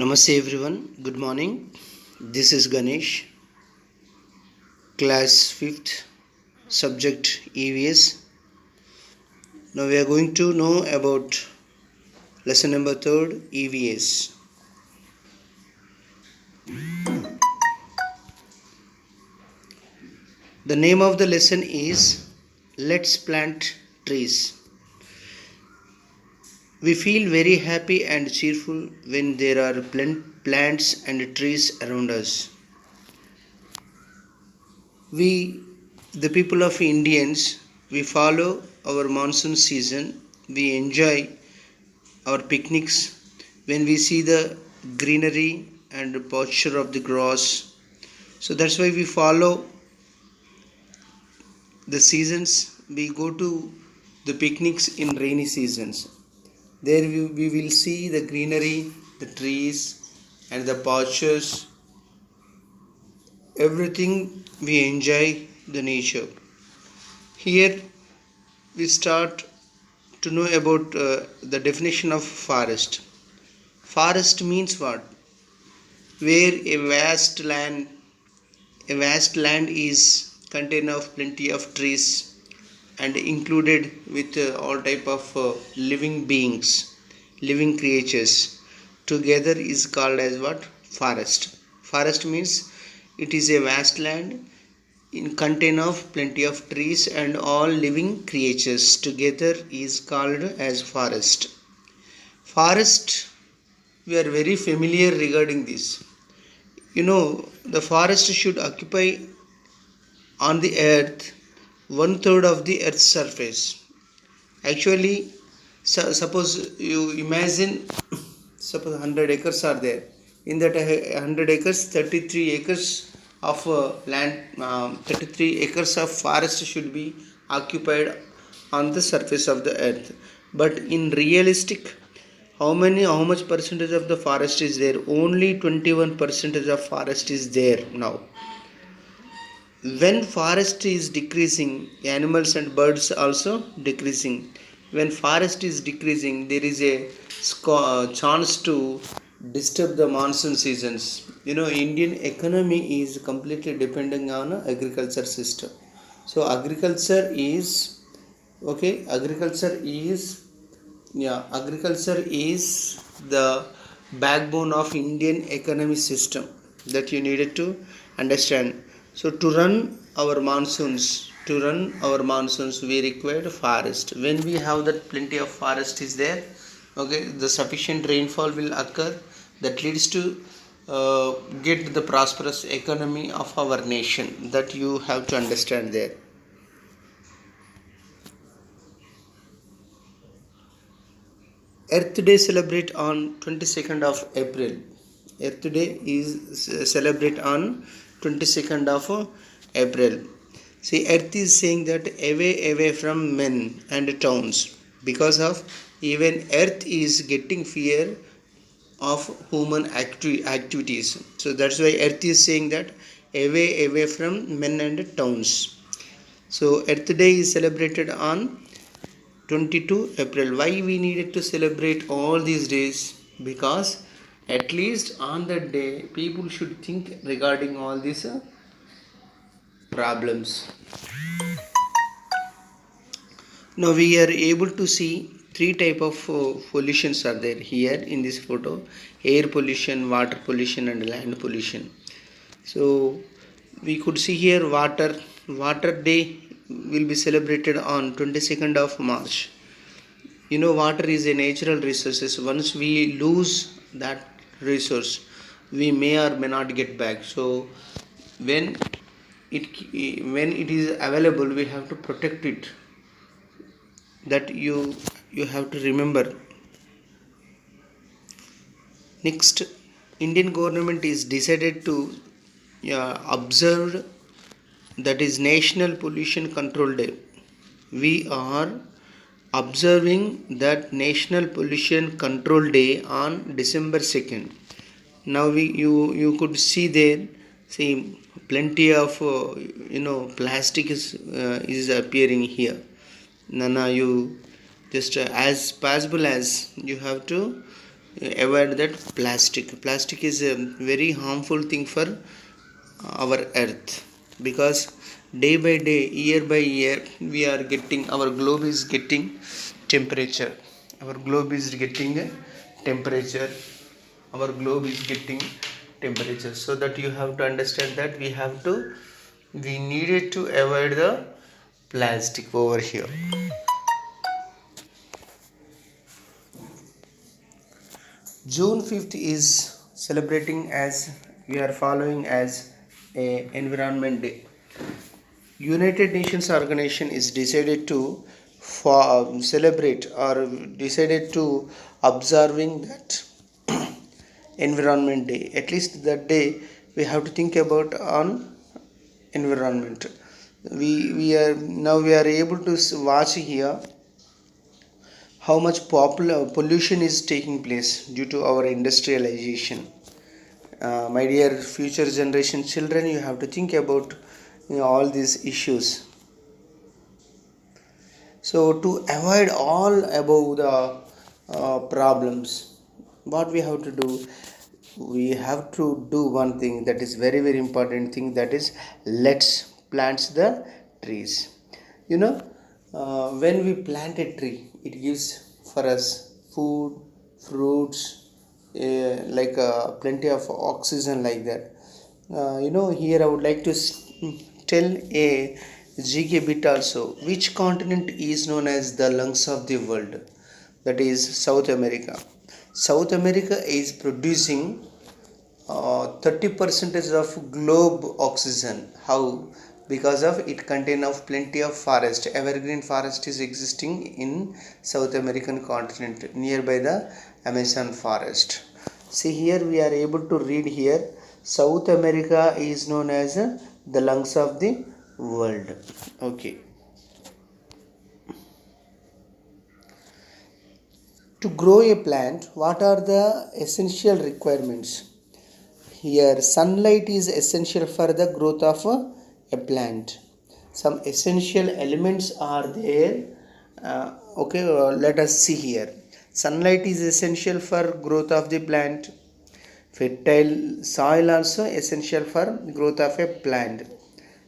Namaste everyone, good morning. This is Ganesh, class 5th, subject EVS. Now we are going to know about lesson number 3rd, EVS. The name of the lesson is Let's Plant Trees. We feel very happy and cheerful when there are plants and trees around us. We, the people of Indians, we follow our monsoon season. We enjoy our picnics when we see the greenery and the posture of the grass. So that's why we follow the seasons. We go to the picnics in rainy seasons. There we will see the greenery, the trees and the postures. Everything we enjoy the nature. Here we start to know about the definition of forest. Forest means what? Where a vast land is contained of plenty of trees and included with all type of living beings, living creatures together is called as what? Forest. Forest means it is a vast land in contain of plenty of trees and all living creatures together is called as forest. Forest, we are very familiar regarding this. The forest should occupy on the earth 1/3 of the earth's surface. Actually, suppose you imagine, suppose 100 acres are there. In that 100 acres, 33 acres of land, 33 acres of forest should be occupied on the surface of the earth. But in realistic, how much percentage of the forest is there? Only 21% of forest is there now. When forest is decreasing, animals and birds also decreasing. When forest is decreasing, there is a chance to disturb the monsoon seasons. Indian economy is completely depending on agriculture system. So agriculture is agriculture is the backbone of Indian economy system that you needed to understand. So to run our monsoons, we require forest. When we have that plenty of forest is there, the sufficient rainfall will occur that leads to get the prosperous economy of our nation. That you have to understand there. Earth Day celebrate on 22nd of April. Earth Day is celebrate on 22nd of April. See, Earth is saying that away from men and towns, because of even Earth is getting fear of human activities. So that's why Earth is saying that away from men and towns. So Earth Day is celebrated on 22 April. Why we needed to celebrate all these days? Because at least on that day people should think regarding all these problems. Now we are able to see three type of pollutions are there here in this photo: air pollution, water pollution and land pollution. So we could see here water day will be celebrated on 22nd of March. Water is a natural resource. Once we lose that resource, we may or may not get back. So when it is available, we have to protect it. That you have to remember. Next, Indian government is decided to observe, that is National Pollution Control Day. We are observing that National Pollution Control Day on December 2nd. Now you could see there, see plenty of plastic is appearing here. Now you just as possible as you have to avoid that plastic is a very harmful thing for our earth, because day by day, year by year, we are getting, our globe is getting temperature, our globe is getting temperature our globe is getting temperature. So that you have to understand that we needed to avoid the plastic over here. June 5th is celebrating as we are following as a environment day. United Nations organization is decided to celebrate or decided to observing that environment day. At least that day we have to think about on environment. We are able to watch here how much popular pollution is taking place due to our industrialization. My dear future generation children, you have to think about all these issues. So to avoid all above the problems, what we have to do, we have to do one thing that is very very important thing, that is let's plant the trees. you know when we plant a tree, it gives for us food, fruits, plenty of oxygen like that. Here I would like to tell a GK bit also. Which continent is known as the lungs of the world? That is South America. South America is producing 30% of globe oxygen. How? Because of it contain of plenty of forest, evergreen forest is existing in South American continent nearby the Amazon forest. See here, we are able to read here, South America is known as the lungs of the world. Okay. To grow a plant, what are the essential requirements? Here, sunlight is essential for the growth of a plant. Some essential elements are there. Let us see here. Sunlight is essential for growth of the plant. Fertile soil also essential for growth of a plant.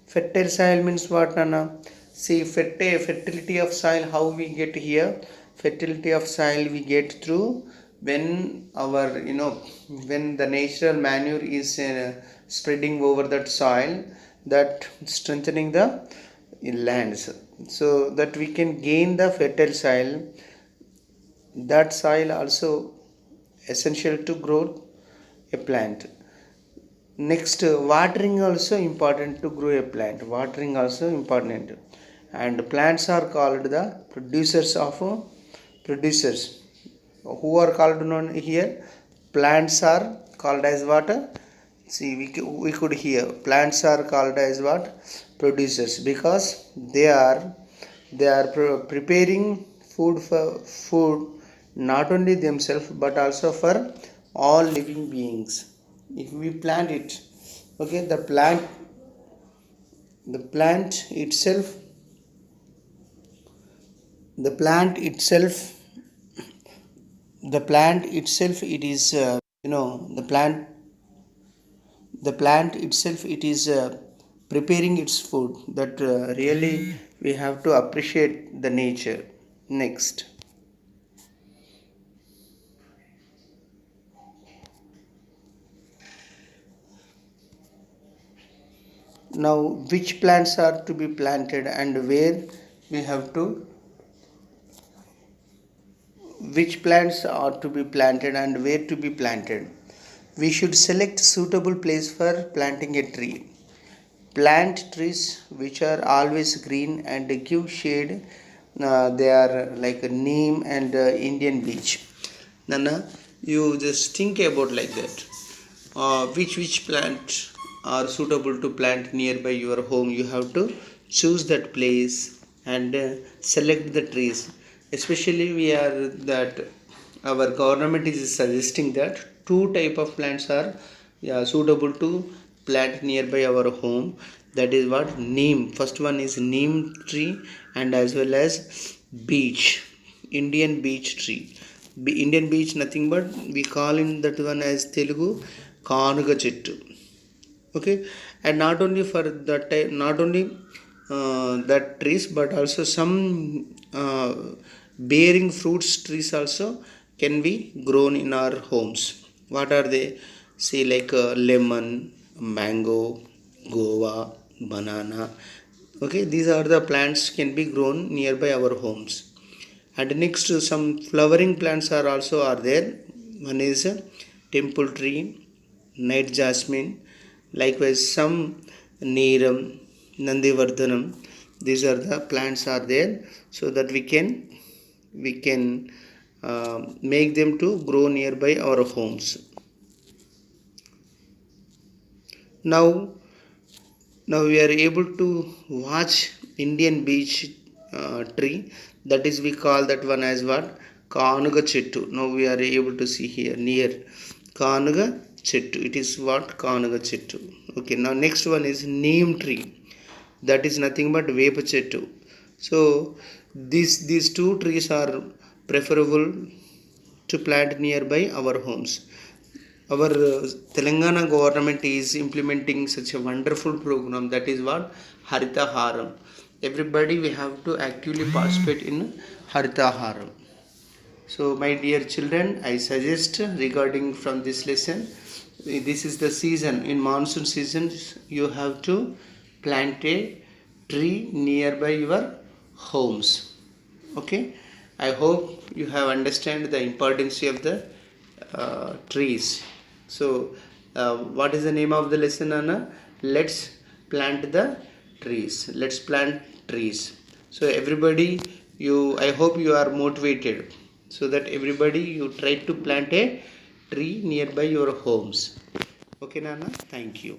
Fertile soil means what, Nana? See, fertility of soil, how we get here? Fertility of soil we get through when when the natural manure is spreading over that soil, that strengthening the lands, so that we can gain the fertile soil. That soil also essential to grow a plant. Next, watering also important to grow a plant. Watering also important, and plants are called the producers. Who are called known here? Plants are called as what? See, we could hear plants are called as what? Producers, because they are preparing food not only themselves but also for all living beings. If we plant it, okay, the plant itself it is the plant itself it is preparing its food. That really we have to appreciate the nature. Next, now which plants are to be planted and where we have to which plants are to be planted and where to be planted? We should select suitable place for planting a tree. Plant trees which are always green and give shade. They are like a neem and Indian beech. Nana, you just think about like that. Which plant are suitable to plant nearby your home? You have to choose that place and select the trees. Especially our government is suggesting that two type of plants are suitable to plant nearby our home. That is what? Neem. First one is neem tree, and as well as beech, Indian beech tree. Indian beech nothing but we call in that one as Telugu Kanuga Chettu. Okay, and not only for that type, not only that trees, but also some bearing fruits trees also can be grown in our homes. What are they? See, like lemon, mango, guava, banana. Okay, these are the plants can be grown nearby our homes. And next, some flowering plants are also are there. One is a temple tree, night jasmine, likewise some neeram, nandivardhanam. These are the plants are there, so that we can make them to grow nearby our homes. Now we are able to watch Indian beech tree, that is we call that one as what? Kanuga Chettu. Now we are able to see here near Kanuga Chettu. It is what? Kanuga Chettu. Okay, now next one is neem tree. That is nothing but Vepa Chettu. So these two trees are preferable to plant nearby our homes. Our Telangana government is implementing such a wonderful program, that is what? Harita Haram. Everybody we have to actively participate in Harita Haram. So my dear children, I suggest regarding from this lesson, this is the season, in monsoon season you have to plant a tree nearby your homes. Okay, I hope you have understand the importance of the trees. So what is the name of the lesson, Anna? Let's plant the trees. Let's plant trees. So everybody, I hope you are motivated, so that everybody you try to plant a tree nearby your homes. Okay, Nana, thank you.